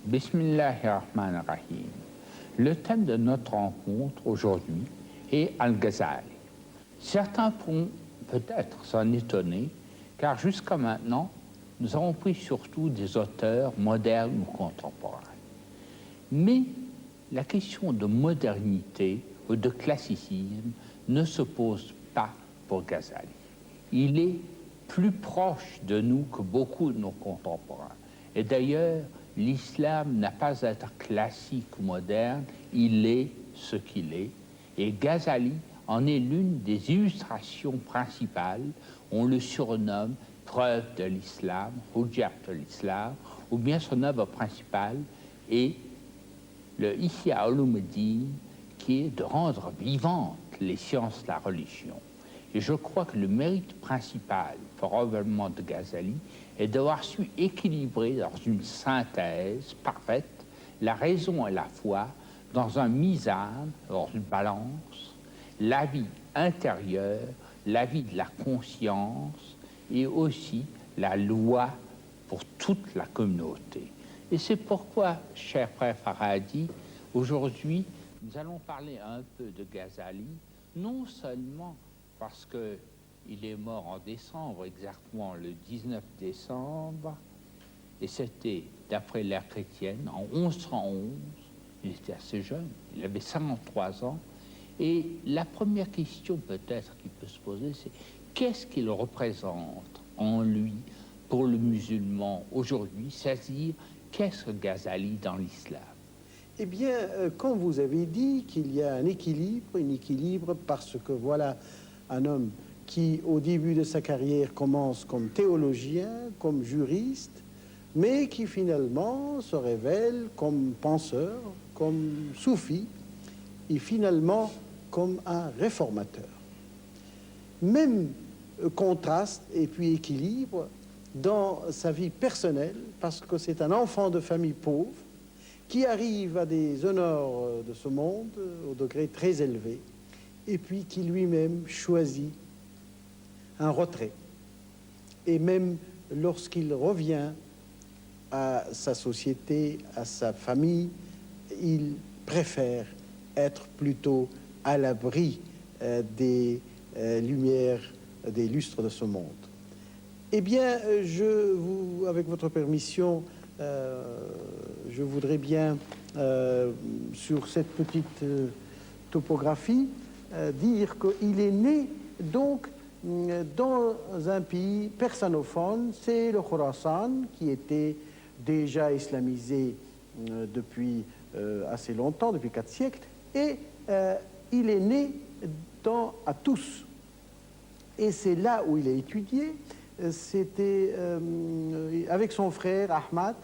Bismillahirrahmanirrahim. Le thème de notre rencontre aujourd'hui est Al-Ghazali. Certains pourront peut-être s'en étonner, car jusqu'à maintenant, nous avons pris surtout des auteurs modernes ou contemporains. Mais la question de modernité ou de classicisme ne se pose pas pour Ghazali. Il est plus proche de nous que beaucoup de nos contemporains. Et d'ailleurs, l'islam n'a pas à être classique ou moderne, il est ce qu'il est. Et Ghazali en est l'une des illustrations principales. On le surnomme preuve de l'islam, Hujjat de l'islam, ou bien son œuvre principale est le Ihya Ulumuddin, qui est de rendre vivantes les sciences de la religion. Et je crois que le mérite principal, probablement de Ghazali, est d'avoir su équilibrer dans une synthèse parfaite la raison et la foi dans un mizan, dans une balance, la vie intérieure, la vie de la conscience et aussi la loi pour toute la communauté. Et c'est pourquoi, cher frère Farhadi, aujourd'hui, nous allons parler un peu de Ghazali, non seulement parce qu'il est mort en décembre, exactement le 19 décembre, et c'était, d'après l'ère chrétienne, en 1111, il était assez jeune, il avait 53 ans, et la première question peut-être qui peut se poser, c'est qu'est-ce qu'il représente en lui pour le musulman aujourd'hui, c'est-à-dire qu'est-ce que Ghazali dans l'islam? Eh bien, comme vous avez dit, qu'il y a un équilibre parce que voilà un homme qui, au début de sa carrière, commence comme théologien, comme juriste, mais qui finalement se révèle comme penseur, comme soufi, et finalement comme un réformateur. Même contraste et puis équilibre dans sa vie personnelle, parce que c'est un enfant de famille pauvre, qui arrive à des honneurs de ce monde au degré très élevé, et puis qui lui-même choisit un retrait. Et même lorsqu'il revient à sa société, à sa famille, il préfère être plutôt à l'abri des lumières, des lustres de ce monde. Eh bien, avec votre permission, je voudrais bien, sur cette petite topographie, dire qu'il est né donc dans un pays persanophone, c'est le Khorasan, qui était déjà islamisé depuis assez longtemps, depuis 4 siècles, et il est né à Tous. Et c'est là où il a étudié. C'était avec son frère Ahmad,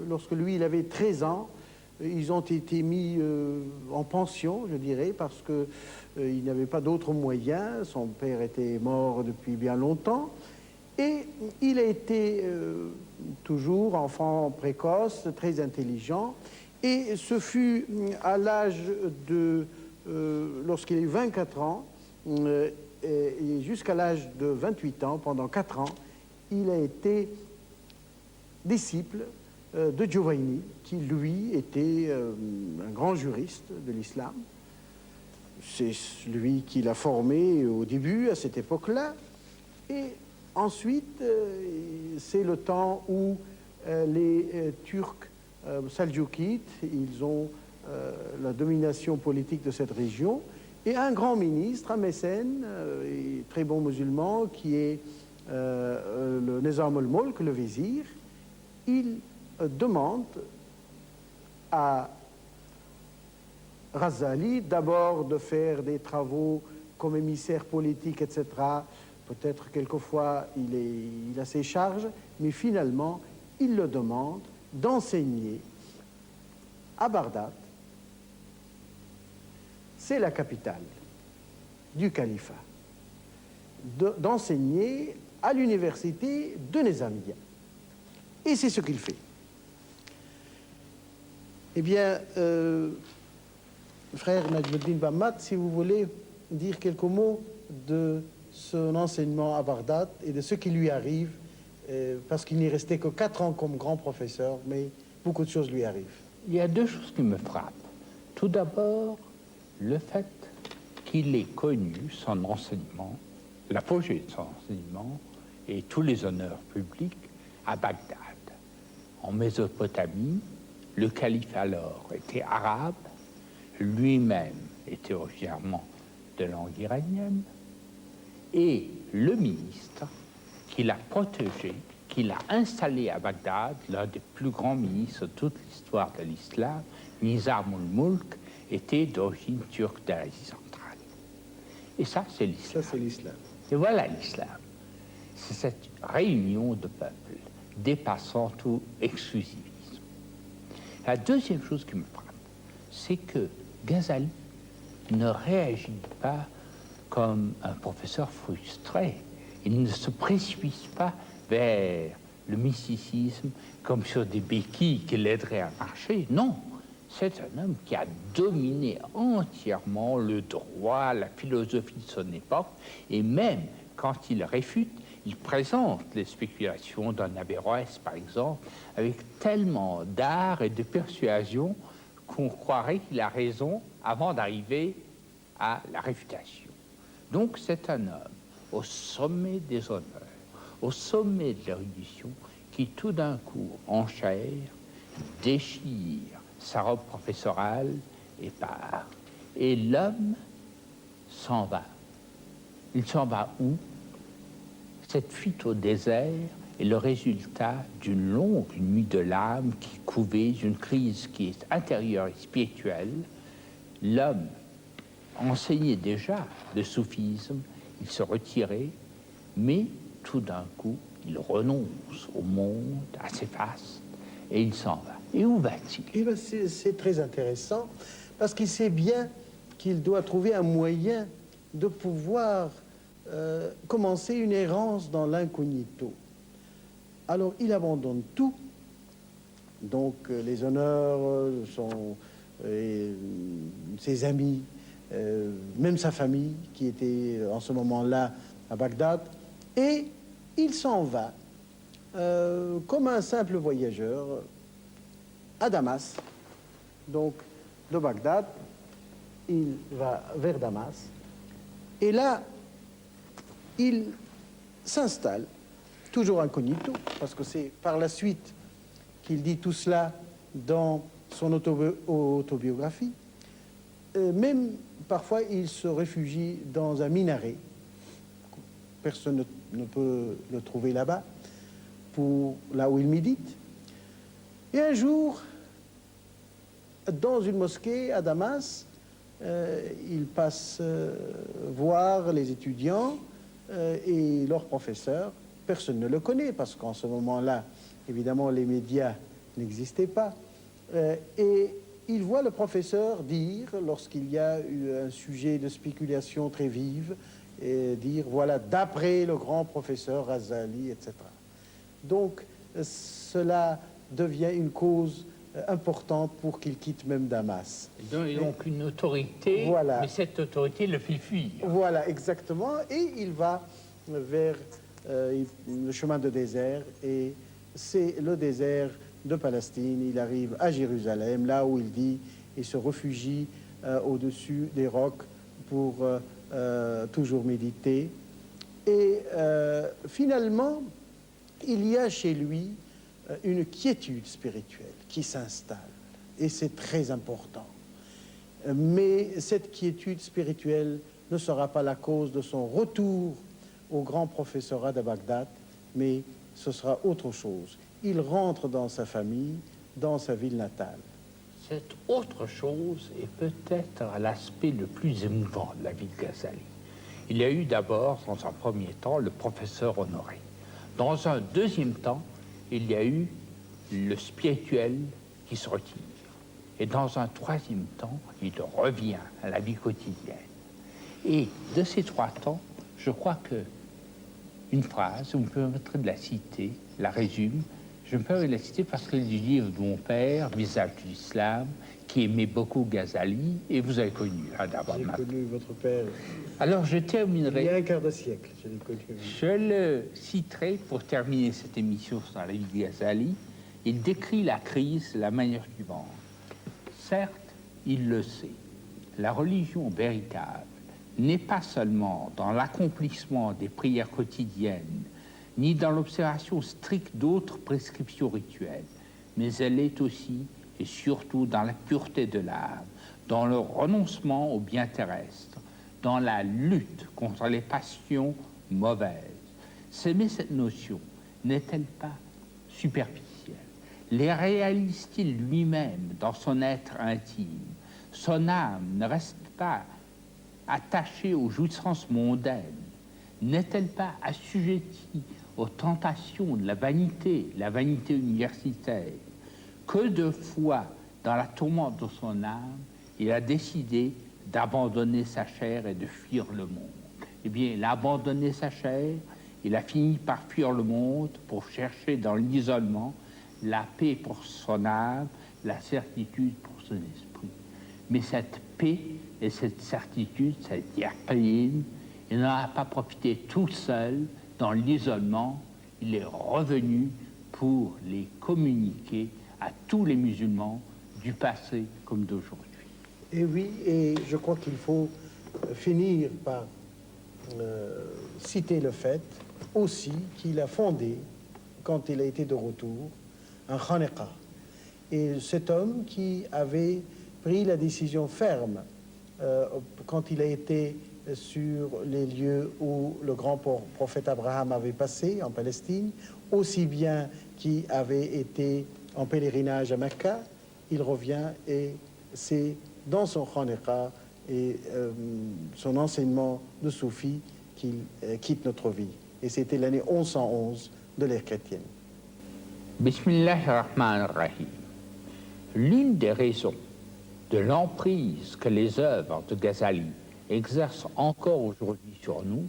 lorsque lui il avait 13 ans, ils ont été mis en pension, je dirais, parce qu'il n'avait pas d'autres moyens. Son père était mort depuis bien longtemps. Et il a été toujours enfant précoce, très intelligent. Et ce fut à l'âge de... lorsqu'il a eu 24 ans, et jusqu'à l'âge de 28 ans, pendant 4 ans, il a été disciple de Giovanni, qui lui était un grand juriste de l'islam. C'est lui qui l'a formé au début, à cette époque-là. Et ensuite, c'est le temps où les Turcs Seldjoukides, ils ont la domination politique de cette région. Et un grand ministre, un mécène, et très bon musulman, qui est le Nizam al-Mulk, le vizir, il demande à Ghazali d'abord de faire des travaux comme émissaire politique, etc. Peut-être quelquefois il a ses charges, mais finalement il le demande d'enseigner à Bagdad. C'est la capitale du califat, d'enseigner à l'université de Nizamiya. Et c'est ce qu'il fait. Eh bien, frère Najmuddin Bammat, si vous voulez dire quelques mots de son enseignement à Bagdad et de ce qui lui arrive, parce qu'il n'y restait que 4 ans comme grand professeur, mais beaucoup de choses lui arrivent. Il y a deux choses qui me frappent. Tout d'abord, le fait qu'il ait connu son enseignement, l'apogée de son enseignement et tous les honneurs publics à Bagdad. En Mésopotamie, le calife alors était arabe, lui-même était originairement de langue iranienne, et le ministre qui l'a protégé, qui l'a installé à Bagdad, l'un des plus grands ministres de toute l'histoire de l'islam, Nizam ul-Mulk, était d'origine turque d'Asie centrale. Et ça, c'est l'islam. Ça, c'est l'islam. Et voilà l'islam. C'est cette réunion de peuples dépassant tout exclusivisme. La deuxième chose qui me frappe, c'est que Ghazali ne réagit pas comme un professeur frustré. Il ne se précipite pas vers le mysticisme comme sur des béquilles qui l'aideraient à marcher. Non, c'est un homme qui a dominé entièrement le droit, la philosophie de son époque, et même quand il réfute, il présente les spéculations d'un Averroès, par exemple, avec tellement d'art et de persuasion qu'on croirait qu'il a raison avant d'arriver à la réfutation. Donc c'est un homme au sommet des honneurs, au sommet de l'érudition, qui tout d'un coup enchère, déchire sa robe professorale et part. Et l'homme s'en va. Il s'en va où? Cette fuite au désert est le résultat d'une longue nuit de l'âme qui couvait, d'une crise qui est intérieure et spirituelle. L'homme enseignait déjà le soufisme, il se retirait, mais tout d'un coup, il renonce au monde, à ses fastes, et il s'en va. Et où va-t-il? Eh bien, c'est très intéressant, parce qu'il sait bien qu'il doit trouver un moyen de pouvoir commencer une errance dans l'incognito. Alors, il abandonne tout, donc les honneurs, ses amis, même sa famille, qui était en ce moment-là à Bagdad, et il s'en va comme un simple voyageur à Damas. Donc, de Bagdad, il va vers Damas, et là, il s'installe, toujours incognito, parce que c'est par la suite qu'il dit tout cela dans son autobiographie. Même parfois, il se réfugie dans un minaret. Personne ne peut le trouver là-bas, là où il médite. Et un jour, dans une mosquée à Damas, il passe voir les étudiants et leurs professeurs. Personne ne le connaît, parce qu'en ce moment-là, évidemment, les médias n'existaient pas. Et il voit le professeur dire, lorsqu'il y a eu un sujet de spéculation très vive, dire, voilà, d'après le grand professeur Razali, etc. Donc, cela devient une cause importante pour qu'il quitte même Damas. Et donc une autorité, voilà. Mais cette autorité le fait fuir. Voilà, exactement. Et il va vers le chemin de désert, et c'est le désert de Palestine. Il arrive à Jérusalem, là où il dit, il se réfugie au-dessus des rocs pour toujours méditer. Et finalement, il y a chez lui une quiétude spirituelle qui s'installe, et c'est très important. Mais cette quiétude spirituelle ne sera pas la cause de son retour au grand professorat de Bagdad, mais ce sera autre chose. Il rentre dans sa famille, dans sa ville natale. Cette autre chose est peut-être l'aspect le plus émouvant de la vie de Ghazali. Il y a eu d'abord, dans un premier temps, le professeur honoré. Dans un deuxième temps, il y a eu le spirituel qui se retire. Et dans un troisième temps, il revient à la vie quotidienne. Et de ces trois temps, je crois que une phrase, vous me permettrez de la citer, la résume. Je me permets de la citer parce qu'elle est du livre de mon père, Visage de l'Islam, qui aimait beaucoup Ghazali, et vous avez connu d'abord. J'ai connu votre père. Alors je terminerai. Il y a un quart de siècle, je l'ai connu. Je le citerai pour terminer cette émission sur la vie de Ghazali. il décrit la crise de la manière suivante. Certes, il le sait, la religion véritable n'est pas seulement dans l'accomplissement des prières quotidiennes, ni dans l'observation stricte d'autres prescriptions rituelles, mais elle est aussi et surtout dans la pureté de l'âme, dans le renoncement aux biens terrestres, dans la lutte contre les passions mauvaises. Mais cette notion n'est-elle pas superficielle? Les réalise-t-il lui-même dans son être intime? Son âme ne reste pas attachée aux jouissances mondaines? N'est-elle pas assujettie aux tentations de la vanité universitaire? Que de fois, dans la tourmente de son âme, il a décidé d'abandonner sa chair et de fuir le monde. Eh bien, il a abandonné sa chair, il a fini par fuir le monde pour chercher dans l'isolement la paix pour son âme, la certitude pour son esprit. Mais cette paix et cette certitude, cette yaqin, il n'en a pas profité tout seul dans l'isolement, il est revenu pour les communiquer à tous les musulmans du passé comme d'aujourd'hui. Et oui, et je crois qu'il faut finir par citer le fait aussi qu'il a fondé, quand il a été de retour, un khaneqa. Et cet homme qui avait pris la décision ferme quand il a été sur les lieux où le grand prophète Abraham avait passé en Palestine, aussi bien qui avait été en pèlerinage à Mecca, il revient et c'est dans son khaneqa et son enseignement de soufi qu'il quitte notre vie. Et c'était l'année 1111 de l'ère chrétienne. Bismillahirrahmanirrahim. L'une des raisons de l'emprise que les œuvres de Ghazali exercent encore aujourd'hui sur nous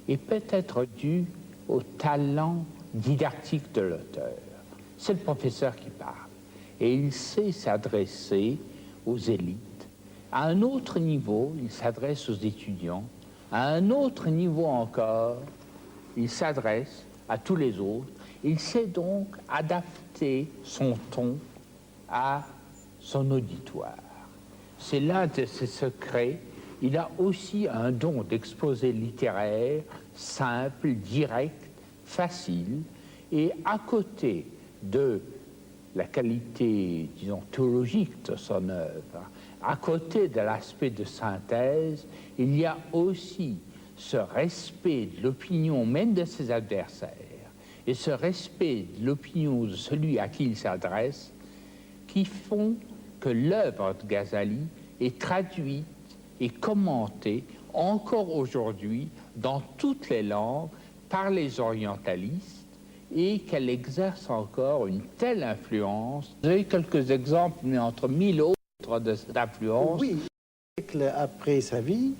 est peut-être due au talent didactique de l'auteur. C'est le professeur qui parle et il sait s'adresser aux élites. À un autre niveau, il s'adresse aux étudiants. À un autre niveau encore, il s'adresse à tous les autres. Il sait donc adapter son ton à son auditoire. C'est l'un de ses secrets. Il a aussi un don d'exposé littéraire, simple, direct, facile, et à côté de la qualité, disons, théologique de son œuvre, à côté de l'aspect de synthèse, il y a aussi ce respect de l'opinion même de ses adversaires et ce respect de l'opinion de celui à qui il s'adresse qui font que l'œuvre de Ghazali est traduite et commentée encore aujourd'hui dans toutes les langues par les orientalistes et qu'elle exerce encore une telle influence. Vous avez quelques exemples, mais entre mille autres d'influence. Oui, un siècle après sa vie,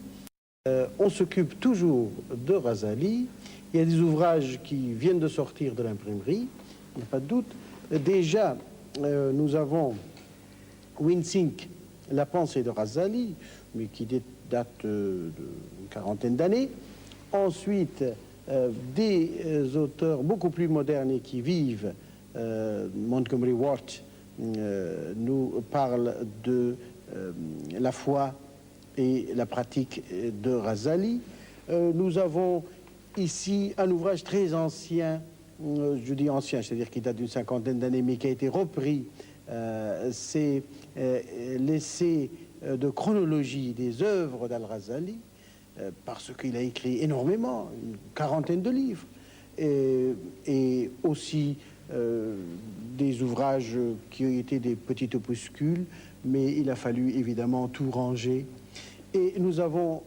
on s'occupe toujours de Ghazali. Il y a des ouvrages qui viennent de sortir de l'imprimerie, il n'y a pas de doute. Déjà, nous avons Winsink, La pensée de Ghazali, mais qui date d'une quarantaine d'années. Ensuite, des auteurs beaucoup plus modernes et qui vivent, Montgomery Ward nous parle de la foi et la pratique de Ghazali. Nous avons ici un ouvrage très ancien, je dis ancien, c'est-à-dire qui date d'une cinquantaine d'années, mais qui a été repris. C'est l'essai de chronologie des œuvres d'Al-Ghazali, parce qu'il a écrit énormément, une quarantaine de livres, et aussi des ouvrages qui ont été des petits opuscules, mais il a fallu évidemment tout ranger. Et nous avons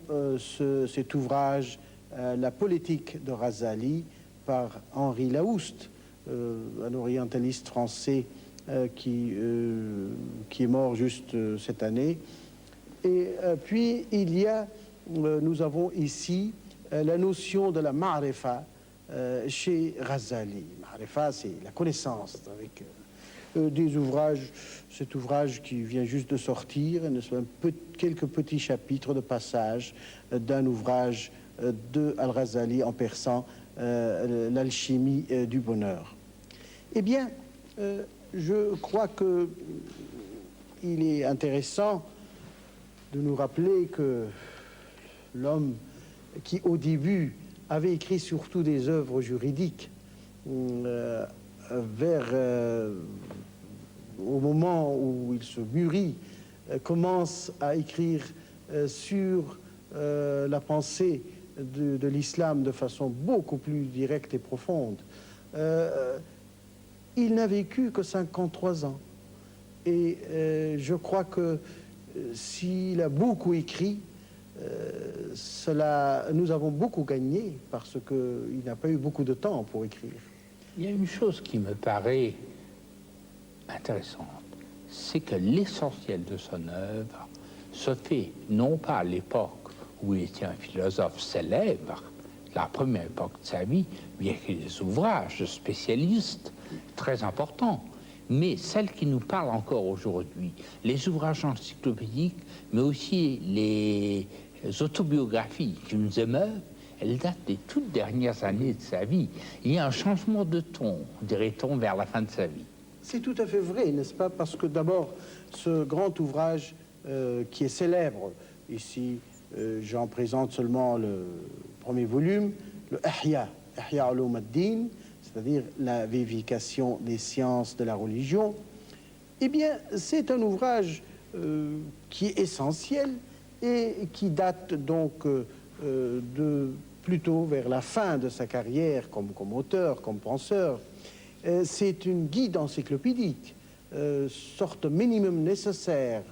cet ouvrage, La politique de Ghazali, par Henri Laouste, un orientaliste français qui est mort juste cette année. Et puis il y a, nous avons ici la notion de la ma'rifa chez Ghazali. Ma'rifa, c'est la connaissance, avec des ouvrages, cet ouvrage qui vient juste de sortir, quelques petits chapitres de passage d'un ouvrage de Al-Ghazali en persan, l'alchimie du bonheur. Eh bien, je crois que il est intéressant de nous rappeler que l'homme qui, au début, avait écrit surtout des œuvres juridiques, au moment où il se mûrit, commence à écrire sur la pensée de l'islam de façon beaucoup plus directe et profonde. Il n'a vécu que 53 ans. Et je crois que s'il a beaucoup écrit, nous avons beaucoup gagné parce qu'il n'a pas eu beaucoup de temps pour écrire. Il y a une chose qui me paraît intéressante, c'est que l'essentiel de son œuvre se fait non pas à l'époque où il était un philosophe célèbre, la première époque de sa vie, bien qu'il y ait des ouvrages de spécialistes très importants, mais celle qui nous parle encore aujourd'hui, les ouvrages encyclopédiques, mais aussi les autobiographies qui nous émeuvent, elles datent des toutes dernières années de sa vie. Il y a un changement de ton, dirait-on, vers la fin de sa vie. C'est tout à fait vrai, n'est-ce pas? Parce que d'abord, ce grand ouvrage qui est célèbre, ici j'en présente seulement le premier volume, le Ihya Ulum ad-Din, c'est-à-dire la vivification des sciences de la religion, eh bien, c'est un ouvrage qui est essentiel et qui date donc plutôt vers la fin de sa carrière comme auteur, comme penseur. C'est une guide encyclopédique, sorte minimum nécessaire,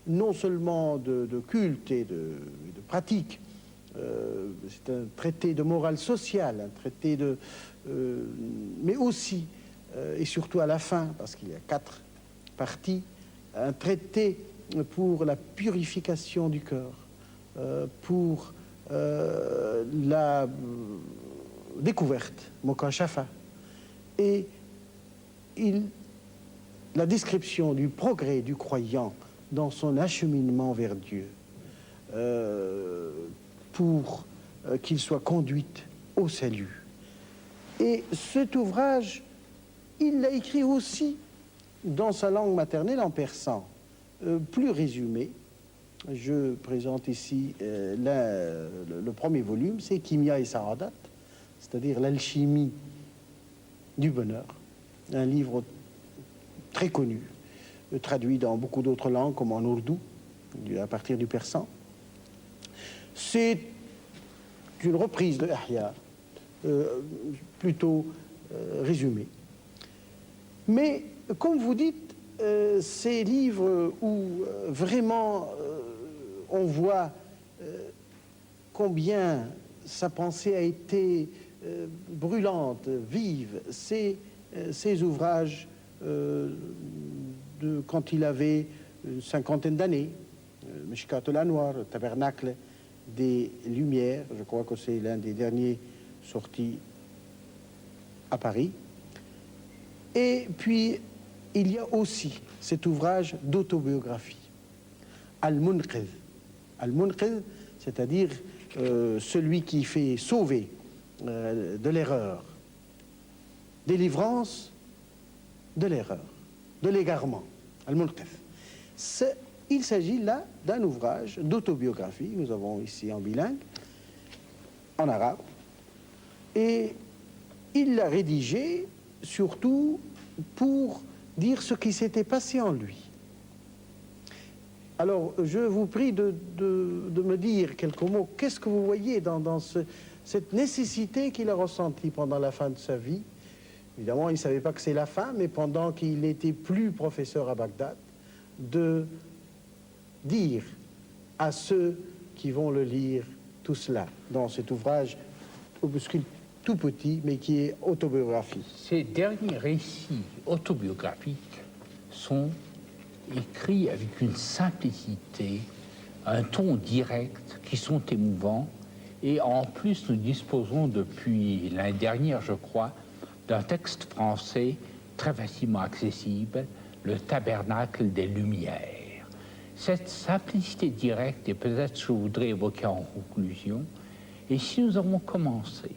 non seulement de culte et de pratique. C'est un traité de morale sociale, un traité de... mais aussi, et surtout à la fin, parce qu'il y a 4 parties, un traité pour la purification du cœur, pour la découverte, Mokashafa, et la description du progrès du croyant dans son acheminement vers Dieu, pour qu'il soit conduit au salut. Et cet ouvrage, il l'a écrit aussi dans sa langue maternelle, en persan, plus résumé. Je présente ici le premier volume, c'est Kimia et Saradat, c'est-à-dire l'alchimie du bonheur, un livre très connu, traduit dans beaucoup d'autres langues, comme en ourdou, à partir du persan. C'est une reprise de Ihya, plutôt résumée. Mais, comme vous dites, ces livres où vraiment on voit combien sa pensée a été brûlante, vive, ces ouvrages quand il avait une 50aine d'années, Mishkat al-Anwar, le Tabernacle des Lumières, je crois que c'est l'un des derniers sortis à Paris. Et puis, il y a aussi cet ouvrage d'autobiographie, Al-Munqidh. Al-Munqidh, c'est-à-dire celui qui fait sauver de l'erreur, délivrance de l'erreur, de l'égarement, Al-Munqidh. Il s'agit là d'un ouvrage d'autobiographie, nous avons ici en bilingue, en arabe, et il l'a rédigé surtout pour dire ce qui s'était passé en lui. Alors, je vous prie de me dire quelques mots. Qu'est-ce que vous voyez dans cette nécessité qu'il a ressentie pendant la fin de sa vie? Évidemment, il ne savait pas que c'est la fin, mais pendant qu'il n'était plus professeur à Bagdad, de dire à ceux qui vont le lire tout cela dans cet ouvrage opuscule tout petit, mais qui est autobiographie. Ces derniers récits autobiographiques sont écrits avec une simplicité, un ton direct, qui sont émouvants. Et en plus, nous disposons depuis l'année dernière, je crois, d'un texte français très facilement accessible, le Tabernacle des Lumières. Cette simplicité directe, et peut-être ce que je voudrais évoquer en conclusion, et si nous avons commencé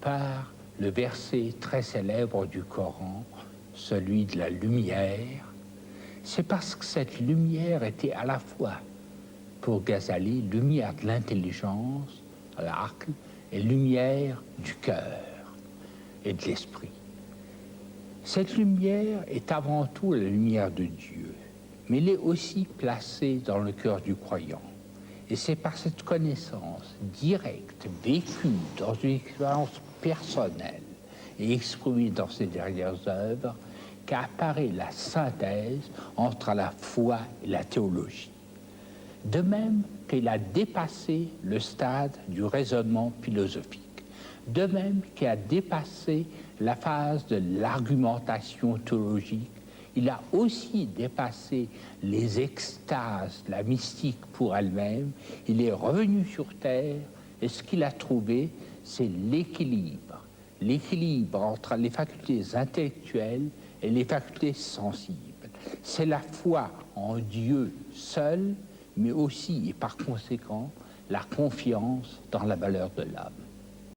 par le verset très célèbre du Coran, celui de la lumière, c'est parce que cette lumière était à la fois, pour Ghazali, lumière de l'intelligence, l'arc, et lumière du cœur et de l'esprit. Cette lumière est avant tout la lumière de Dieu, mais elle est aussi placée dans le cœur du croyant. Et c'est par cette connaissance directe, vécue dans une expérience personnelle et exprimée dans ses dernières œuvres, qu'apparaît la synthèse entre la foi et la théologie. De même qu'elle a dépassé le stade du raisonnement philosophique, de même qu'elle a dépassé la phase de l'argumentation théologique, il a aussi dépassé les extases, la mystique pour elle-même. Il est revenu sur Terre et ce qu'il a trouvé, c'est l'équilibre. L'équilibre entre les facultés intellectuelles et les facultés sensibles. C'est la foi en Dieu seul, mais aussi et par conséquent la confiance dans la valeur de l'âme.